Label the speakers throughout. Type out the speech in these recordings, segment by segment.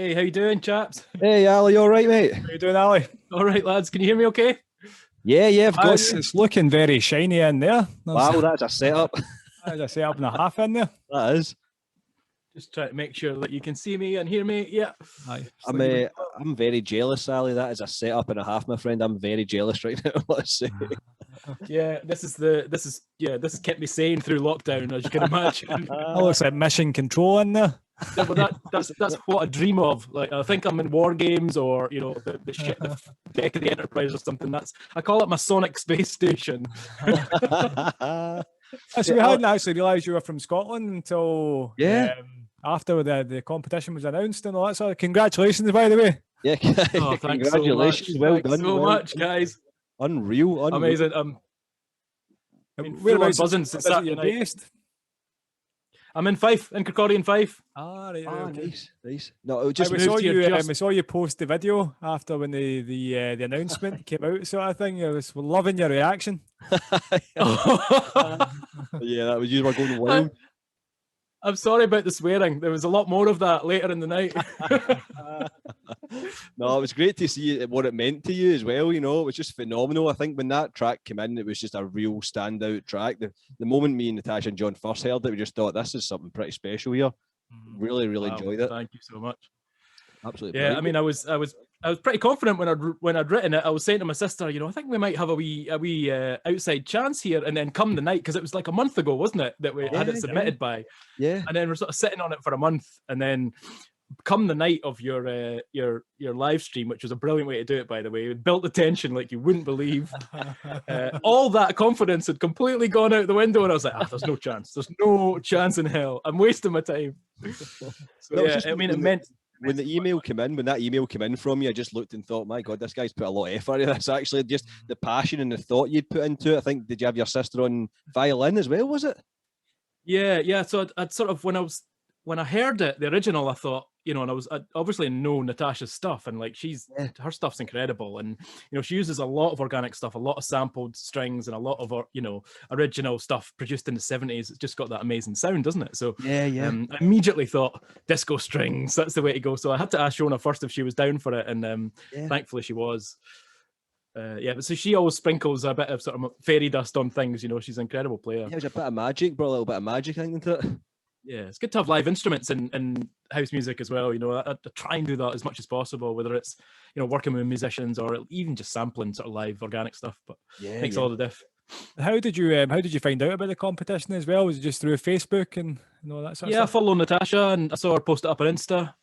Speaker 1: Hey, how you doing, chaps?
Speaker 2: Hey, Ali, you all right, mate?
Speaker 3: How you doing, Ali?
Speaker 1: All right, lads. Can you hear me okay?
Speaker 2: Yeah, I've got
Speaker 3: It's,
Speaker 2: you.
Speaker 3: it's looking very shiny in there.
Speaker 2: Wow, that's a setup.
Speaker 3: There's a setup and a half in there.
Speaker 2: That is.
Speaker 1: Just try to make sure that you can see me and hear me. Yeah.
Speaker 3: Aye.
Speaker 2: I'm very jealous, Ali. That is a setup and a half, my friend. I'm very jealous right now. Let's say.
Speaker 1: Yeah, this has kept me sane through lockdown, as you can imagine.
Speaker 3: That looks like mission control in there.
Speaker 1: Yeah, but that's what I dream of. Like, I think I'm in war games, or the deck of the Enterprise or something. I call it my sonic space station.
Speaker 3: So we hadn't actually realised you were from Scotland until after the competition was announced and all that sort of. Congratulations, by the way.
Speaker 2: Yeah,
Speaker 1: Oh, thanks
Speaker 2: congratulations.
Speaker 1: so much.
Speaker 2: Well
Speaker 1: Thanks
Speaker 2: done.
Speaker 1: so
Speaker 2: well
Speaker 1: much,
Speaker 2: done.
Speaker 1: guys.
Speaker 2: Unreal.
Speaker 1: Amazing. Full on
Speaker 3: Whereabouts
Speaker 1: buzzing since
Speaker 3: is it
Speaker 1: Saturday
Speaker 3: you're
Speaker 1: night.
Speaker 3: based?
Speaker 1: I'm in Fife, in Kirkcaldy in Fife.
Speaker 3: Right,
Speaker 2: Okay. Nice. No, it was just
Speaker 3: we
Speaker 1: moved
Speaker 3: saw
Speaker 1: here
Speaker 3: you.
Speaker 1: just-
Speaker 3: We saw you post the video after when the announcement came out, sort of thing. We're loving your reaction.
Speaker 2: yeah, that was you were going wild.
Speaker 1: I'm sorry about the swearing. There was a lot more of that later in the night.
Speaker 2: No, it was great to see what it meant to you as well. You know, it was just phenomenal. I think when that track came in, it was just a real standout track. The moment me and Natasha and John first heard it, we just thought this is something pretty special here. Really
Speaker 1: Wow,
Speaker 2: enjoyed it.
Speaker 1: Thank you so much.
Speaker 2: Absolutely.
Speaker 1: Yeah,
Speaker 2: brilliant.
Speaker 1: I mean, I was pretty confident when I'd written it. I was saying to my sister, I think we might have a wee outside chance here, and then come the night, because it was like a month ago, wasn't it, that we had it submitted by?
Speaker 2: Yeah.
Speaker 1: And then we're sort of sitting on it for a month, and then come the night of your live stream, which was a brilliant way to do it, by the way. It built the tension like you wouldn't believe. All that confidence had completely gone out the window, and I was like, there's no chance. There's no chance in hell. I'm wasting my time. So
Speaker 2: No, it's
Speaker 1: yeah,
Speaker 2: just
Speaker 1: I mean,
Speaker 2: when
Speaker 1: it meant.
Speaker 2: when that email came in from you, I just looked and thought, my God, this guy's put a lot of effort into this. Actually, just the passion and the thought you'd put into it. I think, did you have your sister on violin as well? Was it?
Speaker 1: Yeah. So I'd sort of, when I heard it, the original, I thought, and I obviously know Natasha's stuff, and like her stuff's incredible, and she uses a lot of organic stuff, a lot of sampled strings, and a lot of original stuff produced in the 70s. It's just got that amazing sound, doesn't it? So I immediately thought disco strings, that's the way to go. So I had to ask Shona first if she was down for it, and thankfully she was. But so she always sprinkles a bit of sort of fairy dust on things. She's an incredible player.
Speaker 2: Yeah, it was a bit of magic, brought a little bit of magic, I think, into it.
Speaker 1: Yeah, it's good to have live instruments in house music as well. I try and do that as much as possible, whether it's working with musicians or even just sampling sort of live organic stuff. But makes all the diff.
Speaker 3: How did you find out about the competition as well? Was it just through Facebook and all that sort of
Speaker 1: Yeah, I
Speaker 3: stuff?
Speaker 1: follow Natasha, and I saw her post it up on Insta.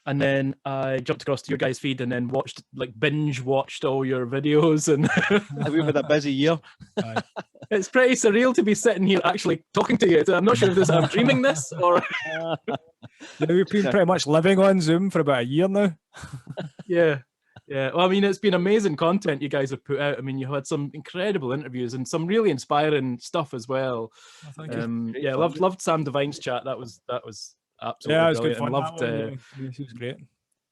Speaker 1: And then I jumped across to your guys' feed and then binge watched all your videos. And
Speaker 2: We've had a busy year.
Speaker 1: it's pretty surreal to be sitting here actually talking to you. I'm not sure if I'm dreaming this or.
Speaker 3: We've been pretty much living on Zoom for about a year now.
Speaker 1: Yeah. Well, I mean, it's been amazing content you guys have put out. I mean, you had some incredible interviews and some really inspiring stuff as well.
Speaker 3: Thank you.
Speaker 1: Yeah, loved Sam Devine's chat. That was absolutely
Speaker 3: Yeah, it was good
Speaker 1: brilliant.
Speaker 3: fun.
Speaker 1: And loved.
Speaker 3: She was great.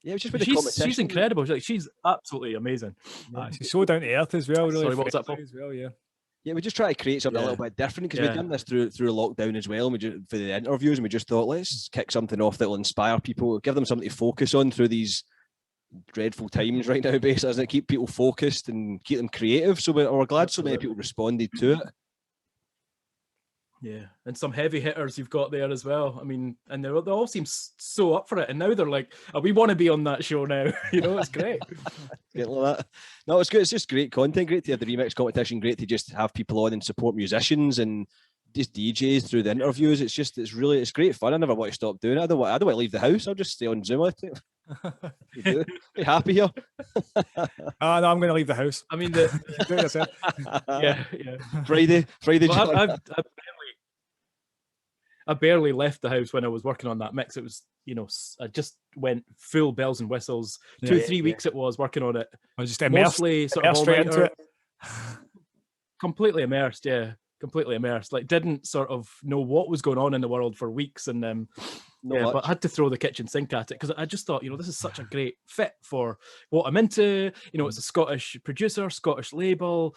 Speaker 2: Yeah, it was just with the competition.
Speaker 1: She's incredible. She's absolutely amazing.
Speaker 3: She's so down to earth as well. Really.
Speaker 1: Sorry, what was that, Paul?
Speaker 3: As well, yeah.
Speaker 2: Yeah, we just try to create something a little bit different, because we've done this through lockdown as well, and we just for the interviews, and we just thought, let's kick something off that will inspire people, give them something to focus on through these dreadful times right now, basically, doesn't it? Keep people focused and keep them creative. So we're glad so many people responded to it.
Speaker 1: Yeah, and some heavy hitters you've got there as well. I mean, and they all seem so up for it, and now they're like, we want to be on that show now. It's great.
Speaker 2: Get like that. No, it's good. It's just great content. Great to have the remix competition. Great to just have people on and support musicians and just DJs through the interviews. It's great fun. I never want to stop doing it. I don't want to leave the house. I'll just stay on Zoom. Be happy here.
Speaker 3: No, I'm going to leave the house.
Speaker 1: I mean, yeah.
Speaker 2: Friday.
Speaker 1: Well, I barely left the house when I was working on that mix. It was, I just went full bells and whistles. 2-3 weeks it was working on it.
Speaker 3: I was just immersed,
Speaker 1: mostly sort of
Speaker 3: straight into it.
Speaker 1: Completely immersed, yeah. Completely immersed. Like, didn't sort of know what was going on in the world for weeks, and but I had to throw the kitchen sink at it, because I just thought, this is such a great fit for what I'm into. It's a Scottish producer, Scottish label.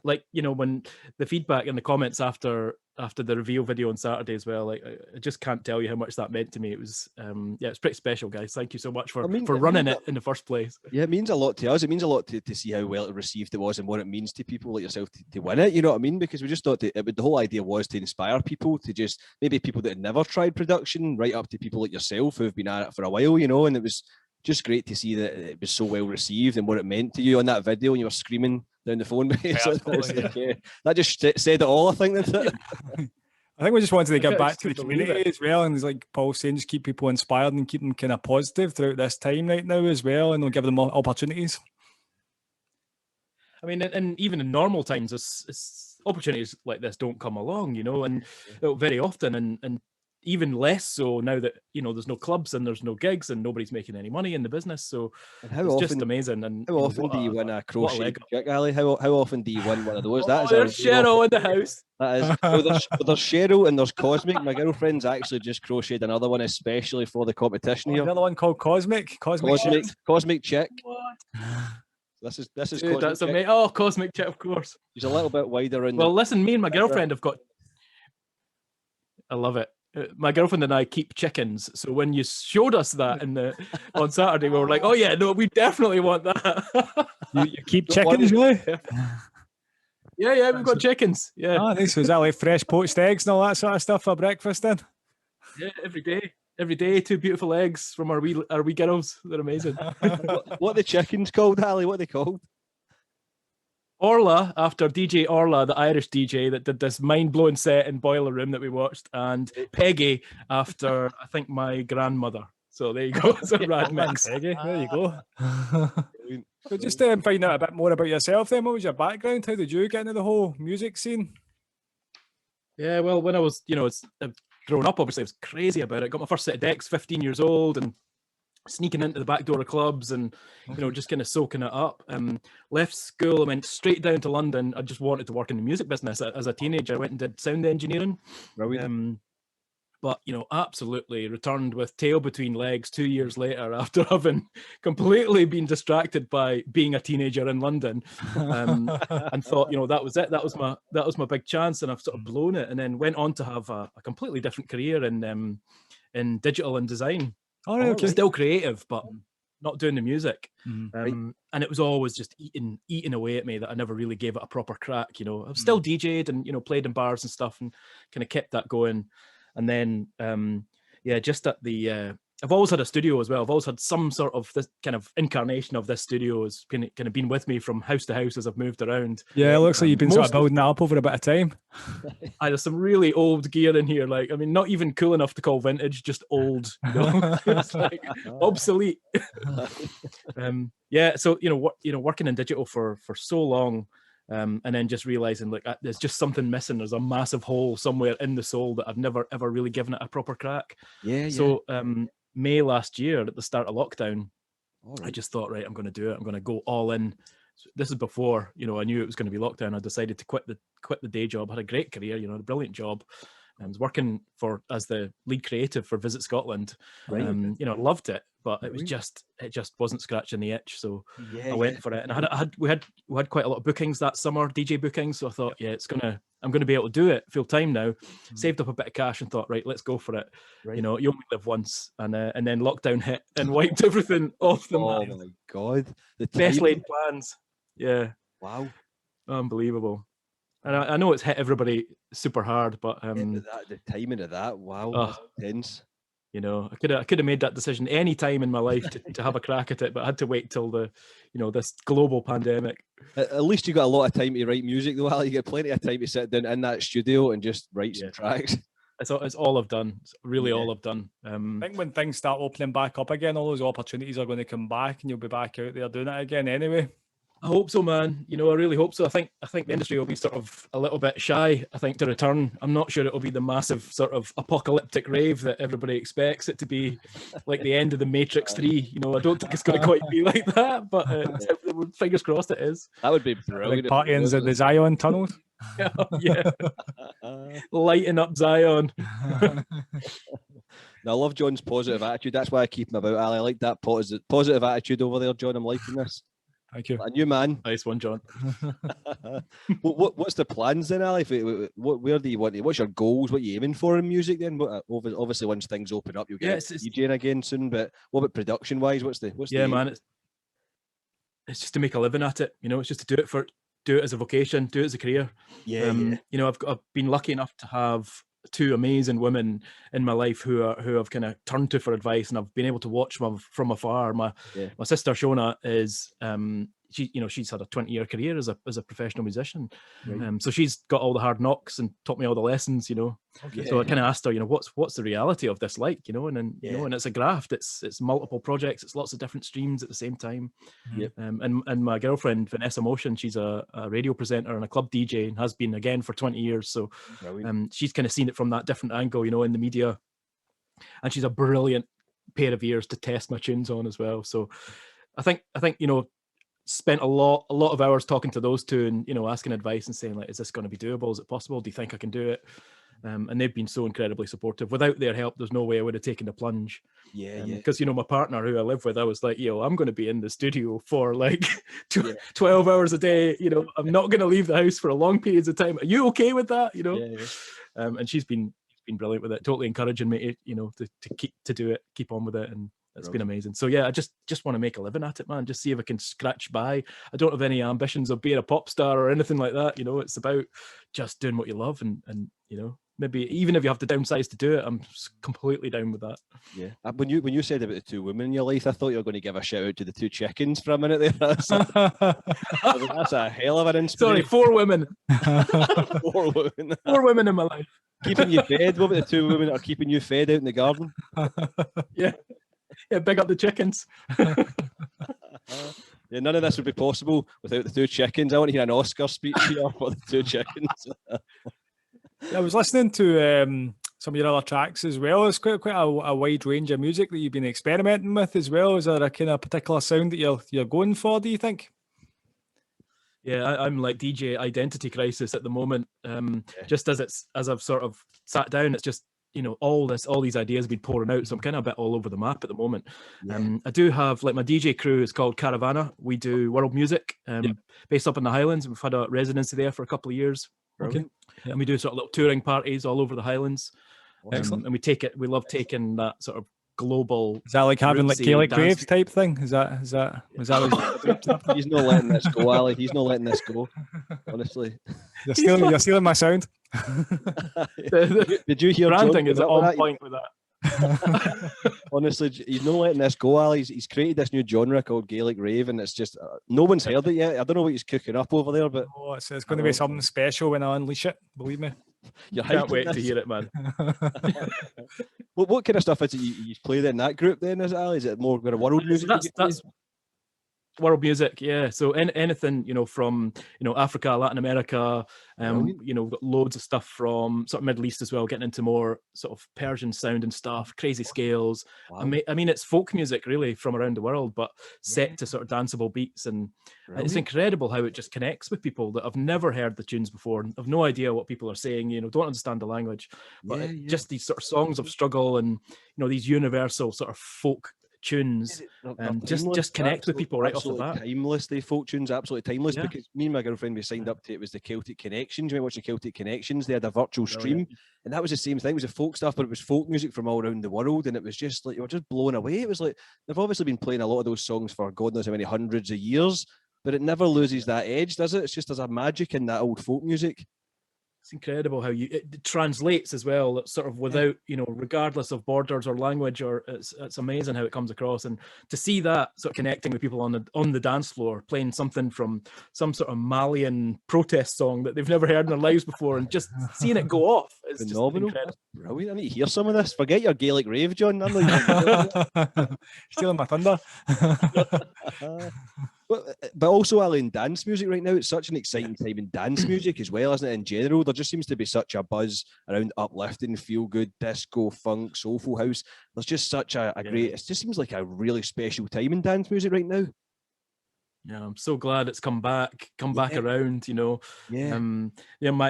Speaker 1: Like, you know, when the feedback in the comments after the reveal video on Saturday as well, like I just can't tell you how much that meant to me. It was it's pretty special, guys. Thank you so much for running it in the first place.
Speaker 2: Yeah, it means a lot to us. It means a lot to see how well received it was and what it means to people like yourself to win it. You know what I mean? Because we just thought the whole idea was to inspire people, to just maybe people that had never tried production, right up to people like yourself who've been at it for a while, you know. And it was just great to see that it was so well received and what it meant to you on that video when you were screaming down the phone. That just said it all, I think.
Speaker 3: I think we just wanted to get back to the community as well, and it's like Paul saying, just keep people inspired and keep them kind of positive throughout this time right now as well, and we'll give them opportunities.
Speaker 1: I mean, and even in normal times, it's opportunities like this don't come along, you know, and very often, and even less so now that, you know, there's no clubs and there's no gigs and nobody's making any money in the business. So it's just amazing. And
Speaker 2: how often do you win a crochet chick, Ali? How often do you win one of those?
Speaker 1: There's Cheryl in the house.
Speaker 2: That is. There's Cheryl and there's Cosmic. My girlfriend's actually just crocheted another one especially for the competition here.
Speaker 3: Another one called Cosmic
Speaker 2: Chick.
Speaker 1: What?
Speaker 2: This is
Speaker 1: Dude, that's amazing. Oh, Cosmic Chick, of course.
Speaker 2: She's a little bit wider in.
Speaker 1: Well, listen, me and my girlfriend have got. I love it. My girlfriend and I keep chickens, so when you showed us that on Saturday, we were like, "Oh yeah, no, we definitely want that."
Speaker 3: you keep chickens, really?
Speaker 1: Yeah, we've got chickens. Yeah.
Speaker 3: Oh, nice. Was that like fresh poached eggs and all that sort of stuff for breakfast then?
Speaker 1: Yeah, every day, 2 beautiful eggs from our wee girls. They're amazing.
Speaker 2: What are the chickens called, Ali? What are they called?
Speaker 1: Orla, after DJ Orla, the Irish DJ that did this mind-blowing set in Boiler Room that we watched, and Peggy after, I think, my grandmother. So there you go. It's a rad mix.
Speaker 3: Peggy, there you go. So just find out a bit more about yourself then. What was your background? How did you get into the whole music scene?
Speaker 1: Yeah, well, when I was, you know, growing up, obviously, I was crazy about it. Got my first set of decks, 15 years old, and sneaking into the back door of clubs and, you know, just kind of soaking it up. Left school, I went straight down to London. I just wanted to work in the music business as a teenager. I went and did sound engineering. But, you know, absolutely returned with tail between legs 2 years later after having completely been distracted by being a teenager in London, and thought, you know, that was it. That was my big chance, and I've sort of blown it. And then went on to have a completely different career in digital and design.
Speaker 3: Oh, okay.
Speaker 1: Still creative, but not doing the music. And it was always just eating away at me that I never really gave it a proper crack. You know, I've still DJ'd and, you know, played in bars and stuff and kind of kept that going. And then, just at the, I've always had a studio as well. I've always had some sort of this kind of incarnation of this studio has kind of been with me from house to house as I've moved around.
Speaker 3: Yeah, it looks like you've been sort of building that up over a bit of time.
Speaker 1: There's some really old gear in here. Like, I mean, not even cool enough to call vintage, just old. You know? It's like obsolete. So working in digital for so long. And then just realizing like there's just something missing. There's a massive hole somewhere in the soul that I've never ever really given it a proper crack. So May last year at the start of lockdown, I just thought, right, I'm going to do it. I'm going to go all in. So this is before, you know, I knew it was going to be lockdown. I decided to quit the day job. I had a great career, you know, a brilliant job. I was working as the lead creative for Visit Scotland. You know, loved it, but it was just wasn't scratching the itch. So I went for it, and we had quite a lot of bookings that summer, DJ bookings. So I thought, I'm gonna be able to do it full time now. Saved up a bit of cash and thought, right, let's go for it. You know, you only live once, and then lockdown hit and wiped everything off the map.
Speaker 2: Oh my god, the
Speaker 1: best laid plans. Yeah.
Speaker 2: Wow.
Speaker 1: Unbelievable. And I know it's hit everybody super hard, but
Speaker 2: the timing of that, wow, that's intense.
Speaker 1: You know, I could have made that decision any time in my life to have a crack at it, but I had to wait till this global pandemic.
Speaker 2: At least you got a lot of time to write music, though. You get plenty of time to sit down in that studio and just write some tracks.
Speaker 1: It's all I've done. It's really all I've done.
Speaker 3: I think when things start opening back up again, all those opportunities are going to come back, and you'll be back out there doing it again anyway.
Speaker 1: I hope so, man. You know, I really hope so. I think the industry will be sort of a little bit shy, I think, to return. I'm not sure it'll be the massive sort of apocalyptic rave that everybody expects it to be, like the end of the Matrix 3. You know, I don't think it's going to quite be like that, but fingers crossed it is.
Speaker 2: That would be brilliant.
Speaker 3: Like partyings at the Zion tunnels.
Speaker 1: Yeah. Lighting up Zion.
Speaker 2: Now, I love John's positive attitude. That's why I keep him about, Ali. I like that positive attitude over there, John. I'm liking this.
Speaker 3: Thank you.
Speaker 2: A new man.
Speaker 1: Nice one, John.
Speaker 2: What's the plans then, Ali? Where do you want? What's your goals? What are you aiming for in music then? Obviously, once things open up, you'll get DJing again soon. But what about production wise? What's the
Speaker 1: man? It's just to make a living at it. You know, it's just to do it as a vocation, do it as a career. You know, I've been lucky enough to have two amazing women in my life who I've kind of turned to for advice, and I've been able to watch from afar. My sister Shona is she's had a 20-year career as a professional musician. Right. So she's got all the hard knocks and taught me all the lessons, you know. Okay. So I kind of asked her, you know, what's the reality of this like, you know, and then you know, and it's a graft. It's multiple projects, it's lots of different streams at the same time. And my girlfriend Vanessa Motion, she's a radio presenter and a club DJ, and has been again for 20 years. So she's kind of seen it from that different angle, you know, in the media, and she's a brilliant pair of ears to test my tunes on as well. So I think you know, spent a lot of hours talking to those two, and you know, asking advice and saying like, is this going to be doable? Is it possible? Do you think I can do it? And they've been so incredibly supportive. Without their help, there's no way I would have taken the plunge. Because you know, my partner who I live with, I was like, yo, I'm going to be in the studio for like 12 hours a day. You know, I'm not going to leave the house for a long periods of time. Are you okay with that? You know, and she's been brilliant with it, totally encouraging me, you know, to do it, keep on with it, and it's been amazing. So yeah, I just want to make a living at it, man. Just see if I can scratch by. I don't have any ambitions of being a pop star or anything like that. You know, it's about just doing what you love, and you know, maybe even if you have to downsize to do it, I'm completely down with that. Yeah.
Speaker 2: When you said about the two women in your life, I thought you were going to give a shout out to the two chickens for a minute there. That's a hell of an inspiration.
Speaker 1: Sorry, 4 women.
Speaker 2: 4 women.
Speaker 1: 4 women in my life.
Speaker 2: Keeping you fed. What about the 2 women that are keeping you fed out in the garden?
Speaker 1: Yeah, big up the chickens.
Speaker 2: Yeah, none of this would be possible without the 2 chickens. I want to hear an Oscar speech here for the 2 chickens.
Speaker 3: I was listening to some of your other tracks as well. It's quite a wide range of music that you've been experimenting with as well. Is there a kind of particular sound that you're going for, do you think?
Speaker 1: Yeah, I'm like DJ identity crisis at the moment. Just as I've sort of sat down, it's just, you know, all these ideas have been pouring out, so I'm kind of a bit all over the map at the moment. I do have, like, my DJ crew is called Caravana. We do world music, based up in the Highlands. We've had a residency there for a couple of years. Okay. And we do sort of little touring parties all over the Highlands. Excellent. And we love taking that sort of global.
Speaker 3: Is that like having like Gaelic raves type thing? Is that
Speaker 2: He's not letting this go, Ali. He's not letting this go. Honestly.
Speaker 3: You're stealing my sound.
Speaker 2: Did you hear
Speaker 1: branding is on point with that?
Speaker 2: Honestly, he's not letting this go, Ali. He's created this new genre called Gaelic rave, and it's just no one's heard it yet. I don't know what he's cooking up over there, but
Speaker 3: it's going to be something special when I unleash it. Believe me.
Speaker 1: Can't wait to hear it, man.
Speaker 2: What kind of stuff is it you play in that group then, is it, Ali? Is it more kind of world music?
Speaker 1: That's world music, yeah. So anything, you know, from, you know, Africa, Latin America, you know, got loads of stuff from sort of Middle East as well, getting into more sort of Persian sound and stuff, crazy scales. Wow. I mean, it's folk music really from around the world, but set to sort of danceable beats, and it's incredible how it just connects with people that have never heard the tunes before and have no idea what people are saying, you know, don't understand the language, but just these sort of songs of struggle and, you know, these universal sort of folk tunes, and just connect with people right off the bat.
Speaker 2: Timeless, they folk tunes, absolutely timeless. Because me and my girlfriend, we signed up to it, was the Celtic Connections. You might watch the Celtic Connections. They had a virtual stream, and that was the same thing. It was a folk stuff, but it was folk music from all around the world, and it was just like you were just blown away. It was like they've obviously been playing a lot of those songs for God knows how many hundreds of years, but it never loses that edge, does it? It's just there's a magic in that old folk music.
Speaker 1: It's incredible how it translates as well, sort of without, you know, regardless of borders or language, or it's amazing how it comes across. And to see that sort of connecting with people on the dance floor, playing something from some sort of Malian protest song that they've never heard in their lives before, and just seeing it go off, it's phenomenal. Just incredible.
Speaker 2: Brilliant. I need to hear some of this. Forget your Gaelic rave, John. I'm like,
Speaker 3: stealing my thunder.
Speaker 2: But also, Ali, in dance music right now, it's such an exciting time in dance music as well, isn't it? In general, there just seems to be such a buzz around uplifting, feel good, disco, funk, soulful house. There's just such a great, it just seems like a really special time in dance music right now.
Speaker 1: Yeah, I'm so glad it's come back around, you know.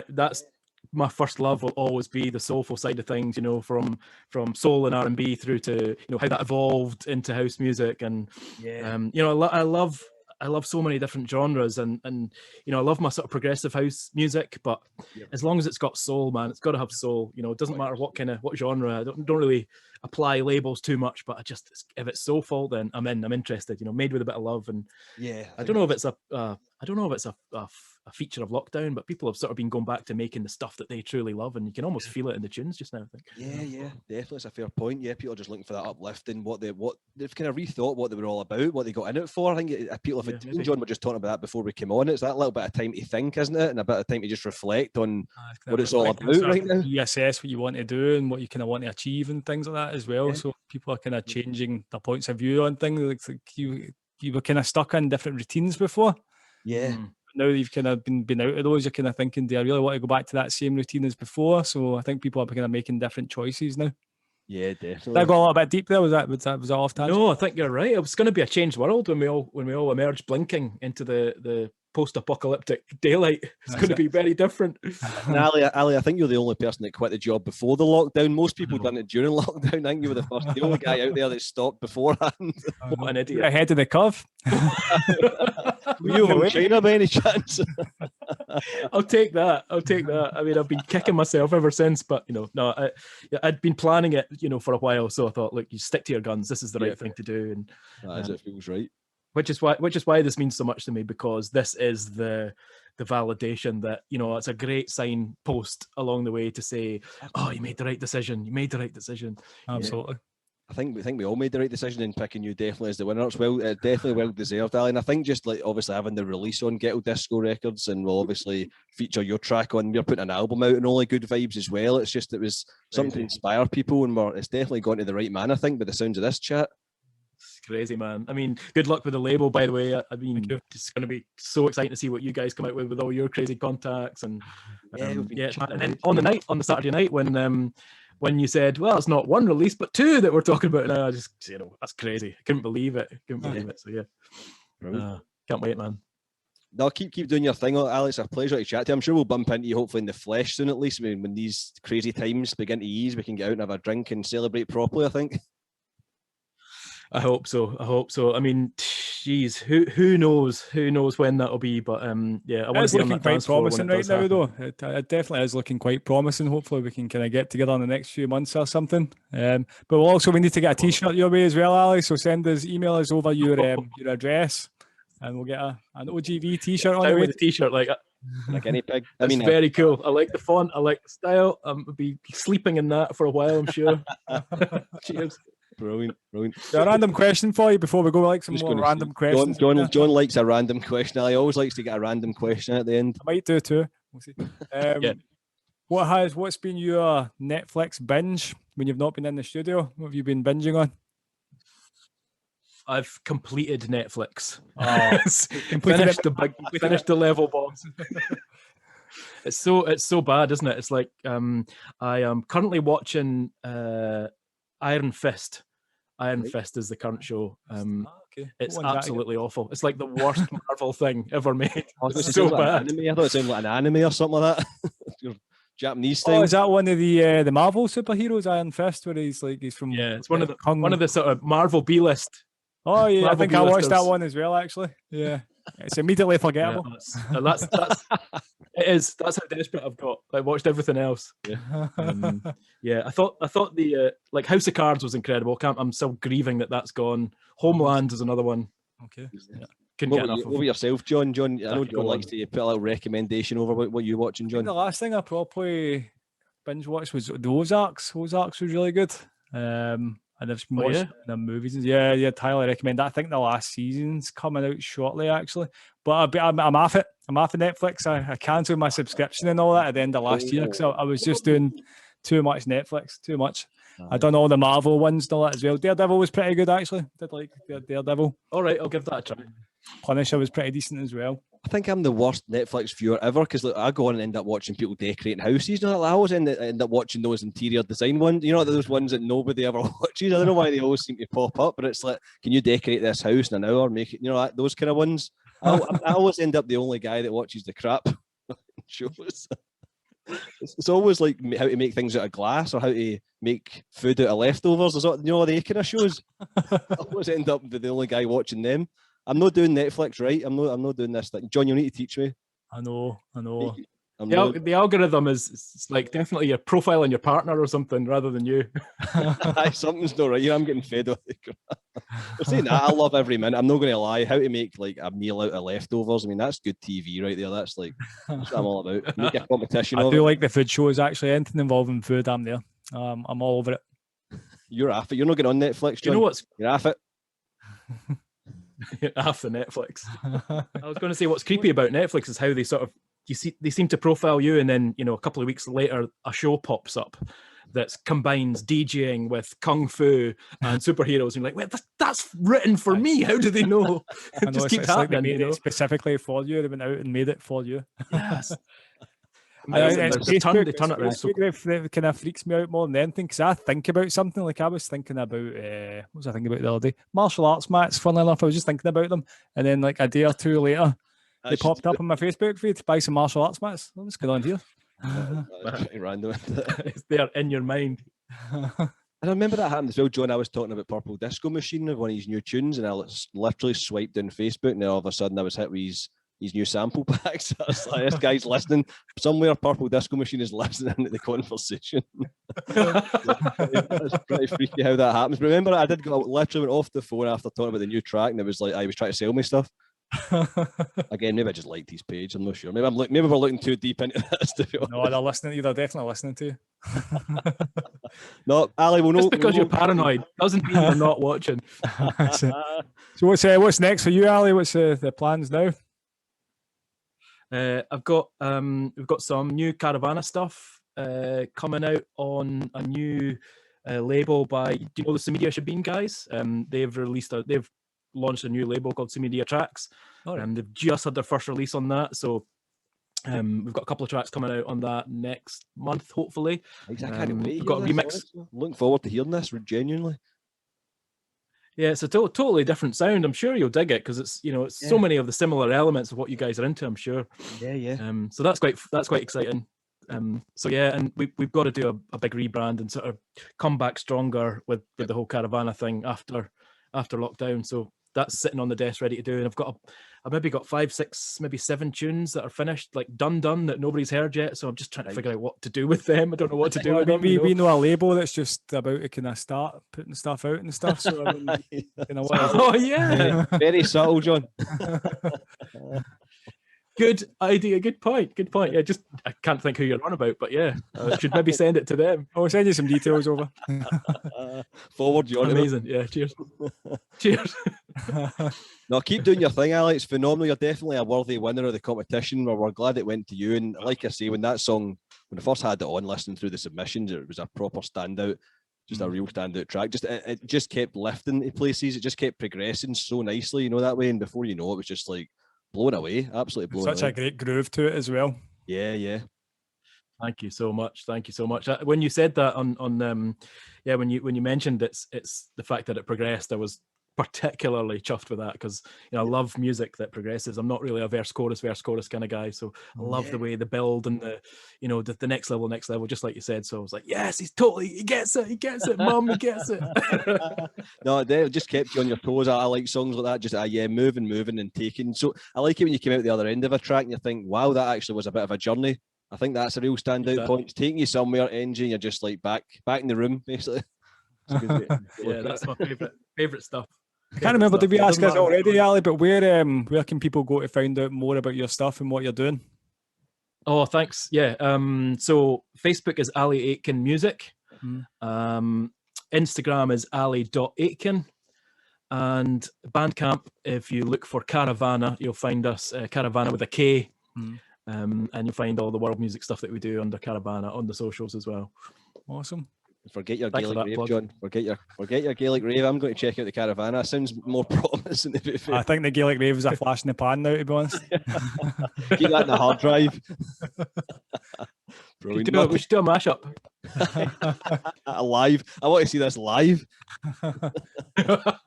Speaker 1: That's my first love will always be the soulful side of things, you know, from soul and R&B through to, you know, how that evolved into house music. And you know, I love so many different genres, and you know, I love my sort of progressive house music, but as long as it's got soul, man, it's got to have soul. You know, it doesn't matter what genre. I don't really apply labels too much, but if it's soulful, then I'm interested. You know, made with a bit of love, and I don't know if it's a feature of lockdown, but people have sort of been going back to making the stuff that they truly love, and you can almost feel it in the tunes just now, I think.
Speaker 2: Yeah, definitely. It's a fair point. Yeah, people are just looking for that uplifting, what they've kind of rethought what they were all about, what they got in it for. I think people have John were just talking about that before we came on. It's that little bit of time to think, isn't it? And a bit of time to just reflect on what it's all about right now.
Speaker 3: You assess what you want to do and what you kind of want to achieve and things like that as well. Yeah. So people are kind of changing their points of view on things. Like you were kind of stuck in different routines before.
Speaker 2: Yeah.
Speaker 3: Now you've kind of been out of those, you're kind of thinking, do I really want to go back to that same routine as before? So I think people are kind of making different choices now.
Speaker 2: Yeah, definitely.
Speaker 3: Did I go a little bit deep there? Was that off tangent?
Speaker 1: No, I think you're right. It was going to be a changed world when we all emerged blinking into the post-apocalyptic daylight. It's going to be very different.
Speaker 2: And Ali, I think you're the only person that quit the job before the lockdown. Most people done it during lockdown. I think you were the only guy out there that stopped beforehand.
Speaker 1: What an idiot!
Speaker 3: Ahead of the curve.
Speaker 2: Were you from China by any chance?
Speaker 1: I'll take that. I mean, I've been kicking myself ever since, but you know, no, I'd been planning it, you know, for a while. So I thought, look, you stick to your guns. This is the right thing to do, and
Speaker 2: it feels right.
Speaker 1: Which is why this means so much to me, because this is the validation that, you know, it's a great signpost along the way to say, oh, you made the right decision.
Speaker 3: Absolutely.
Speaker 2: I think we all made the right decision in picking you definitely as the winner. It's definitely well deserved, Ali. And I think just like obviously having the release on Ghetto Disco Records, and we'll obviously feature your track on. We're putting an album out and Only Good Vibes as well. It's just it was something to inspire people, and it's definitely gone to the right man, I think, by the sounds of this chat.
Speaker 1: It's crazy, man. I mean, good luck with the label, by the way. I mean, it's going to be so exciting to see what you guys come out with all your crazy contacts. And and then on the Saturday night when you said, well, it's not one release but two that we're talking about now, I just, you know, that's crazy. I couldn't believe it. So yeah, can't wait, man.
Speaker 2: No, keep doing your thing, Alex. A pleasure to chat to you. I'm sure we'll bump into you hopefully in the flesh soon, at least. I mean, when these crazy times begin to ease, we can get out and have a drink and celebrate properly, I think.
Speaker 1: I hope so. I mean, geez, who knows when that'll be? But yeah, I want to see on that dance floor
Speaker 3: promising right now, though. It definitely is looking quite promising. Hopefully, we can kind of get together in the next few months or something. But we need to get a T-shirt your way as well, Ali. So email us over your address, and we'll get an OGV T-shirt on the way.
Speaker 1: The T-shirt like
Speaker 2: any pig.
Speaker 1: I mean, very cool. I like the font. I like the style. I'll be sleeping in that for a while, I'm sure. Cheers.
Speaker 2: Brilliant.
Speaker 3: A random question for you before we go, like some more random questions.
Speaker 2: John likes a random question. He always likes to get a random question at the end.
Speaker 3: I might do too. We'll see. What's been your Netflix binge when you've not been in the studio? What have you been binging on?
Speaker 1: I've completed Netflix.
Speaker 3: Finished
Speaker 1: the level boss. It's so bad, isn't it? It's like I am currently watching Iron Fist. Iron Fist is the current show. It's absolutely awful. It's like the worst Marvel thing ever made. It's so bad.
Speaker 2: I thought it sounded like an anime or something like that. Your Japanese thing.
Speaker 3: Oh, is that one of the Marvel superheroes, Iron Fist, where he's from?
Speaker 1: Yeah, it's one of the sort of Marvel B-list.
Speaker 3: Oh yeah, I think I watched that one as well. Actually, yeah, it's immediately forgettable.
Speaker 1: Yeah, that's it is. That's how desperate I've got. I watched everything else. Yeah, I thought the like House of Cards was incredible. I'm still grieving that's gone. Homeland is another one.
Speaker 3: Okay.
Speaker 1: Yeah. Couldn't get enough of it.
Speaker 2: Over yourself, John. I know John likes to put a little recommendation over what you're watching, John.
Speaker 3: The last thing I probably binge watched was the Ozarks. Ozarks was really good. And I've been watching the movies. Yeah, I'd highly recommend that. I think the last season's coming out shortly, actually. But I'm off it. I'm off of Netflix. I cancelled my subscription and all that at the end of last year because I was just doing too much Netflix, too much. I done all the Marvel ones and all that as well. Daredevil was pretty good, actually. Did like Daredevil.
Speaker 1: All right, I'll give that a try.
Speaker 3: Punisher was pretty decent as well.
Speaker 2: I think I'm the worst Netflix viewer ever because I go on and end up watching people decorating houses. You know, I always end up watching those interior design ones. You know, those ones that nobody ever watches. I don't know why they always seem to pop up, but it's like, can you decorate this house in an hour? Make it, you know, those kind of ones. I always end up the only guy that watches the crap shows. It's always like how to make things out of glass or how to make food out of leftovers. You know, the kind of shows. I always end up the only guy watching them. I'm not doing Netflix, right? I'm not doing this thing. John, you need to teach me.
Speaker 3: I know.
Speaker 1: The algorithm is it's like definitely your profile and your partner or something rather than you.
Speaker 2: Something's not right here. I'm getting fed with it. We're saying that. I love every minute. I'm not going to lie. How to make like a meal out of leftovers. I mean, that's good TV right there. That's like that's what I'm all about. Make a competition.
Speaker 3: I do like the food shows. Actually, anything involving food, I'm there. I'm all over it.
Speaker 2: You're off it. You're not getting on Netflix, John.
Speaker 1: You know what's
Speaker 2: You're off it.
Speaker 1: Half the Netflix. I was going to say what's creepy about Netflix is how they sort of they seem to profile you, and then a couple of weeks later a show pops up that combines DJing with kung fu and superheroes, and you're like, wait, that's written for me. How do they know? It just keeps happening.
Speaker 3: Like they made it specifically for you. They went out and made it for you.
Speaker 1: Yes.
Speaker 3: It kind of freaks me out more than anything, because I think about something. Like I was thinking about what was I thinking about the other day? Martial arts mats. Funnily enough, I was just thinking about them, and then like a day or two later, they popped up on my Facebook feed to buy some martial arts mats. What's going on here?
Speaker 2: That's pretty random.
Speaker 1: It's there in your mind.
Speaker 2: And I remember that happened as well, John. I was talking about Purple Disco Machine, one of his new tunes, and I literally swiped down Facebook, and then all of a sudden I was hit with his new sample packs. I was like, this guy's listening. Somewhere Purple Disco Machine is listening to the conversation. It's pretty freaky how that happens. But remember, I literally went off the phone after talking about the new track, and it was like I was trying to sell me stuff. Again, maybe I just liked his page. I'm not sure. Maybe we're looking too deep into this. To be honest.
Speaker 3: No, they're listening. They're definitely listening to you.
Speaker 2: No, Ali, we'll know.
Speaker 1: Just because you're paranoid doesn't mean you're not watching.
Speaker 3: So what's next for you, Ali? What's the plans now?
Speaker 1: We've got some new Caravana stuff coming out on a new label by, do you know the Sumedia Shabin guys? They've launched a new label called Sumedia Tracks, and they've just had their first release on that. So we've got a couple of tracks coming out on that next month, hopefully.
Speaker 2: I can't wait.
Speaker 1: We've got a remix.
Speaker 2: Looking forward to hearing this, genuinely.
Speaker 1: Yeah, it's a totally different sound. I'm sure you'll dig it because it's so many of the similar elements of what you guys are into. I'm sure.
Speaker 2: Yeah.
Speaker 1: So that's quite exciting. So yeah, and we've got to do a big rebrand and sort of come back stronger with the whole Caravana thing after lockdown. So that's sitting on the desk ready to do. And I've maybe got 5, 6, maybe 7 tunes that are finished, like done that nobody's heard yet. So I'm just trying to figure out what to do with them. I don't know what to do with them.
Speaker 3: We know a label that's just about to kind of start putting stuff out and stuff. So I mean,
Speaker 1: oh yeah,
Speaker 2: very subtle, John.
Speaker 1: Good idea. Good point. Yeah, just I can't think who you're on about, but yeah, I should maybe send it to them.
Speaker 3: I'll send you some details over.
Speaker 2: Forward, John.
Speaker 1: Amazing. Yeah. Cheers. Cheers.
Speaker 2: No, keep doing your thing, Alex. Phenomenal. You're definitely a worthy winner of the competition. We're glad it went to you. And like I say, when I first had it on, listening through the submissions, it was a proper standout. Just a real standout track. It just kept lifting to places. It just kept progressing so nicely, that way. And before you know it was just like blown away, absolutely blown away.
Speaker 3: Such a great groove to it as well.
Speaker 2: Yeah.
Speaker 1: Thank you so much. When you said that on when you mentioned it's the fact that it progressed, I was particularly chuffed with that because I love music that progresses. I'm not really a verse chorus kind of guy, so I love the way the build and the next level, just like you said. So I was like, yes, he gets it, mum, he gets it.
Speaker 2: No, they just kept you on your toes. I like songs like that, just moving and taking. So I like it when you came out the other end of a track and you think, wow, that actually was a bit of a journey. I think that's a real standout point. It's taking you somewhere, engine, you're just like back in the room, basically.
Speaker 1: Yeah, that's my favorite stuff.
Speaker 3: I can't remember, did we ask this already, Ali, but where can people go to find out more about your stuff and what you're doing?
Speaker 1: Oh, thanks. Yeah. So Facebook is Ali Aitken Music. Instagram is ali.aitken. And Bandcamp, if you look for Caravana, you'll find us, Caravana with a K. And you'll find all the world music stuff that we do under Caravana on the socials as well.
Speaker 3: Awesome.
Speaker 2: Forget your Gaelic rave, John. Forget your Gaelic rave. I'm going to check out the Caravana. Sounds more promising, to be fair.
Speaker 3: I think the Gaelic rave is a flash in the pan now, to be honest.
Speaker 2: Keep that in the hard drive.
Speaker 1: We should do a mashup.
Speaker 2: Live. I want to see this live. That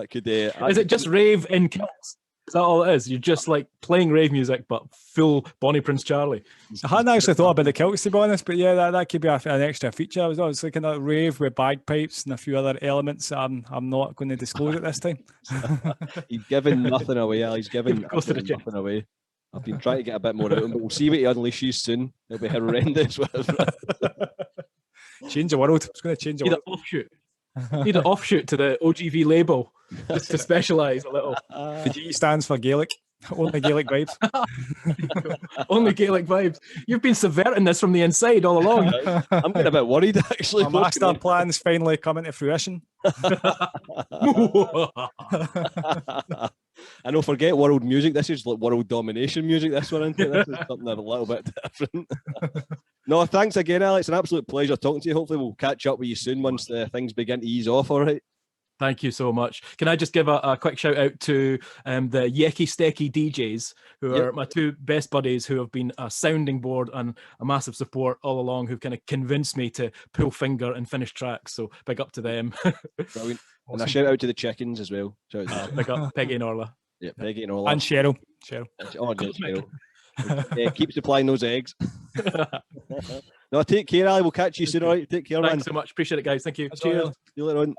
Speaker 2: could.
Speaker 1: Is it just rave in kilts? Is that all it is? You're just like playing rave music, but full Bonnie Prince Charlie.
Speaker 3: I hadn't actually thought about the kilts, to be honest, but yeah, that could be an extra feature. I was looking at rave with bagpipes and a few other elements that I'm not going to disclose at this time.
Speaker 2: He's given nothing away, Al. He's given nothing away. I've been trying to get a bit more out of him, but we'll see what he unleashes soon. It'll be horrendous.
Speaker 3: Change the world. It's going to change the world.
Speaker 1: Need an offshoot to the OGV label, just to specialise a little.
Speaker 3: The G stands for Gaelic. Only Gaelic vibes.
Speaker 1: Only Gaelic vibes. You've been subverting this from the inside all along.
Speaker 2: I'm getting a bit worried, actually.
Speaker 3: My master plan's finally coming to fruition.
Speaker 2: I know, forget world music. This is like world domination music. This one, isn't it? This is something a little bit different. No, thanks again, Alex. An absolute pleasure talking to you. Hopefully we'll catch up with you soon once things begin to ease off, all right?
Speaker 1: Thank you so much. Can I just give a quick shout out to the Yeki Stecky DJs, who are my two best buddies, who have been a sounding board and a massive support all along, who've kind of convinced me to pull finger and finish tracks. So big up to them.
Speaker 2: Brilliant. Awesome. And a shout out to the chickens as well.
Speaker 1: Big up Peggy and Orla.
Speaker 2: Yeah, Peggy and Orla.
Speaker 3: And Cheryl.
Speaker 2: Oh, Cheryl. Yeah, keep supplying those eggs. No, take care, Ali. We'll catch you soon, all right? Take care, man.
Speaker 1: Thanks so much. Appreciate it, guys. Thank you.
Speaker 2: Cheers. See you later on.